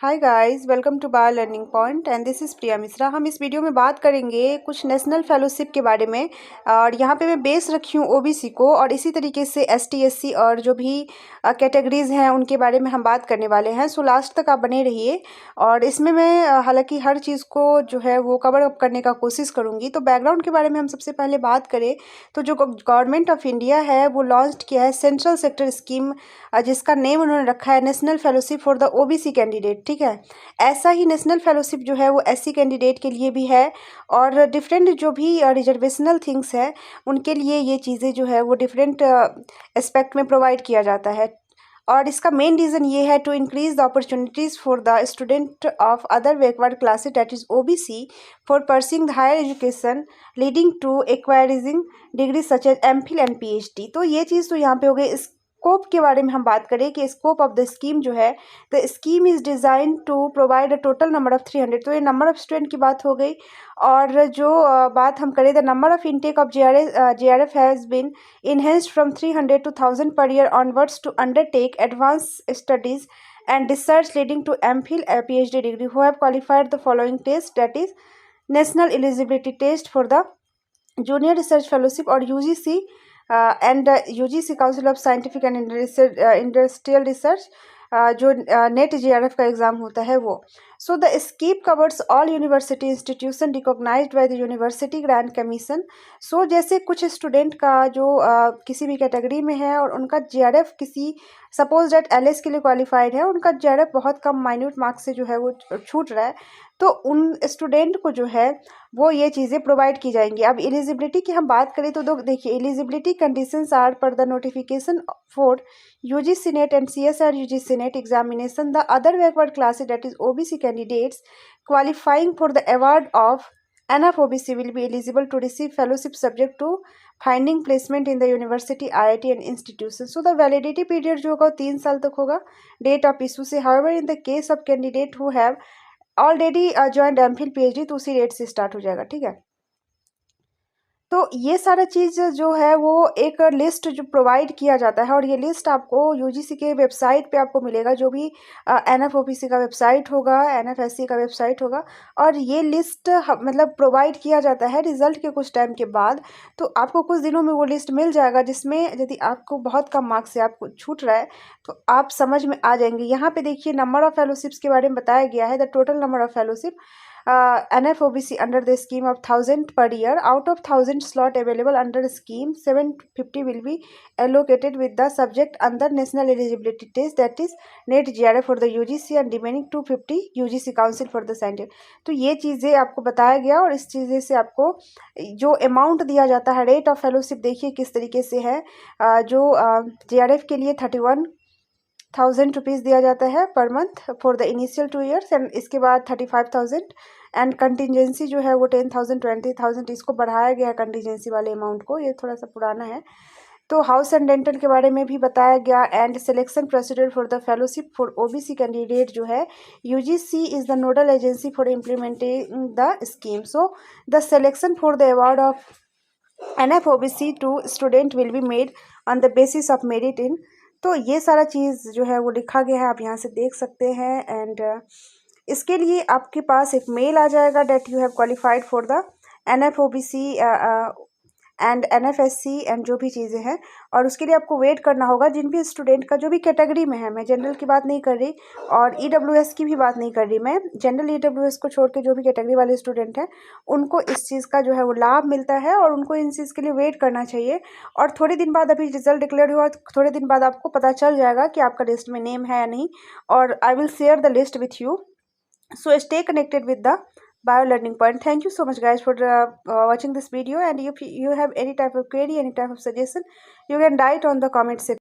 Hi guys, welcome to bio learning point and this is Priya Mishra. हम इस video में बात करेंगे कुछ नेशनल फेलोशिप के बारे में। और यहाँ पे मैं बेस रखी हूँ ओबीसी को, और इसी तरीके से एसटी एससी और जो भी कैटेगरीज हैं उनके बारे में हम बात करने वाले हैं। सो लास्ट तक आप बने रहिए। और इसमें मैं हालांकि हर चीज़ को जो है वो कवर अप करने का कोशिश करूँगी। तो बैकग्राउंड के बारे में हम सबसे पहले बात करें तो जो गवर्नमेंट ऑफ इंडिया है वो लॉन्च किया है सेंट्रल सेक्टर स्कीम, जिसका नेम उन्होंने रखा है national fellowship for the OBC candidate. ठीक है, ऐसा ही नेशनल फेलोशिप जो है वो एससी कैंडिडेट के लिए भी है, और डिफरेंट जो भी रिजर्वेशनल थिंग्स है उनके लिए ये चीज़ें जो है वो डिफरेंट एस्पेक्ट में प्रोवाइड किया जाता है। और इसका मेन रीज़न ये है to increase the opportunities for the student of other backward classes that is OBC for pursuing the higher education leading to acquiring degree such as MPhil and PhD. तो ये चीज़ तो यहाँ पे हो गई। स्कोप के बारे में हम बात करें कि स्कोप ऑफ द स्कीम जो है, the scheme is design to provide a total number of 300। तो ये नंबर ऑफ स्टूडेंट की बात हो गई। और जो बात हम करें, the number of intake of JRF has been enhanced from 300 to 1000 per year onwards to undertake advanced studies and research leading to MPhil PhD degree who have qualified the following test, that is National Eligibility Test for the Junior Research Fellowship or UGC and UGC Council of Scientific and Industrial Research, जो NET JRF का exam होता है वो। So the scheme covers all university institution recognised by the university grants commission. सो जैसे कुछ student का जो किसी भी कैटेगरी में है और उनका JRF किसी सपोज दैट LS के लिए क्वालिफाइड है, उनका JRF बहुत कम माइन्यूट मार्क्स से जो है वो छूट रहा है, तो उन स्टूडेंट को जो है वो ये चीज़ें प्रोवाइड की जाएंगी। अब एलिजिबिलिटी की हम बात करें तो देखिए, एलिजिबिलिटी कंडीशंस आर पर the notification for UGC NET and CSR UGC NET examination, the other backward classes that is OBC candidates qualifying for the award of NFOBC will be eligible to receive fellowship subject to finding placement in the university, IIT and institution. So the validity period जो होगा 3 साल तक होगा date of issue से। However, in the case of candidate who have already joint MPhil PhD तो उसी rate से start हो जाएगा। ठीक है, तो ये सारा चीज़ जो है वो एक लिस्ट जो प्रोवाइड किया जाता है, और ये लिस्ट आपको यूजीसी के वेबसाइट पे आपको मिलेगा, जो भी NFOBC का वेबसाइट होगा, NFSC का वेबसाइट होगा। और ये लिस्ट मतलब प्रोवाइड किया जाता है रिजल्ट के कुछ टाइम के बाद। तो आपको कुछ दिनों में वो लिस्ट मिल जाएगा, जिसमें यदि आपको बहुत कम मार्क्स से आपको छूट रहा है तो आप समझ में आ जाएंगे। यहाँ पे देखिए, नंबर ऑफ फेलोशिप्स के बारे में बताया गया है। The total number of fellowship NFOBC under the scheme of 1000 per year. Out of 1000 slot available under the scheme, 750 will be allocated with the subject under national eligibility test, that is NET JRF for the UGC, and remaining 250 UGC Council for the scientific। तो ये चीज़ें आपको बताया गया, और इस चीज़ें से आपको जो अमाउंट दिया जाता है, रेट ऑफ फेलोशिप देखिए किस तरीके से है। जो JRF के लिए 31,000 रुपीज़ दिया जाता है per month for the initial 2 years, and इसके बाद 35,000, एंड कंटिजेंसी जो है वो 10,000 20,000 इसको बढ़ाया गया है कंटिजेंसी वाले अमाउंट को। ये थोड़ा सा पुराना है। तो हाउस एंड डेंटल के बारे में भी बताया गया। And selection procedure for the fellowship for OBC candidate जो है, UGC is the nodal agency for implementing the scheme. So the selection for the award of NFOBC to student will be made on the basis of merit in. तो ये सारा चीज़ जो है वो लिखा गया है, आप यहाँ से देख सकते हैं। एंड इसके लिए आपके पास एक मेल आ जाएगा, that you have qualified for the NFOBC and NFSC and जो भी चीज़ें हैं, और उसके लिए आपको वेट करना होगा। जिन भी स्टूडेंट का जो भी कैटेगरी में है, मैं जनरल की बात नहीं कर रही और EWS की भी बात नहीं कर रही, मैं जनरल EWS को छोड़ के जो भी कैटेगरी वाले स्टूडेंट हैं उनको इस चीज़ का जो है वो लाभ मिलता है, और उनको इन चीज़ के लिए वेट करना चाहिए। और थोड़े दिन बाद, अभी रिजल्ट डिक्लेयर हुआ, थोड़े दिन बाद आपको पता चल जाएगा कि आपका लिस्ट में नेम है या नहीं, और I will share the list with you. So stay connected with the bio learning point. Thank you so much guys for watching this video, and if you have any type of query, any type of suggestion, you can write on the comment section.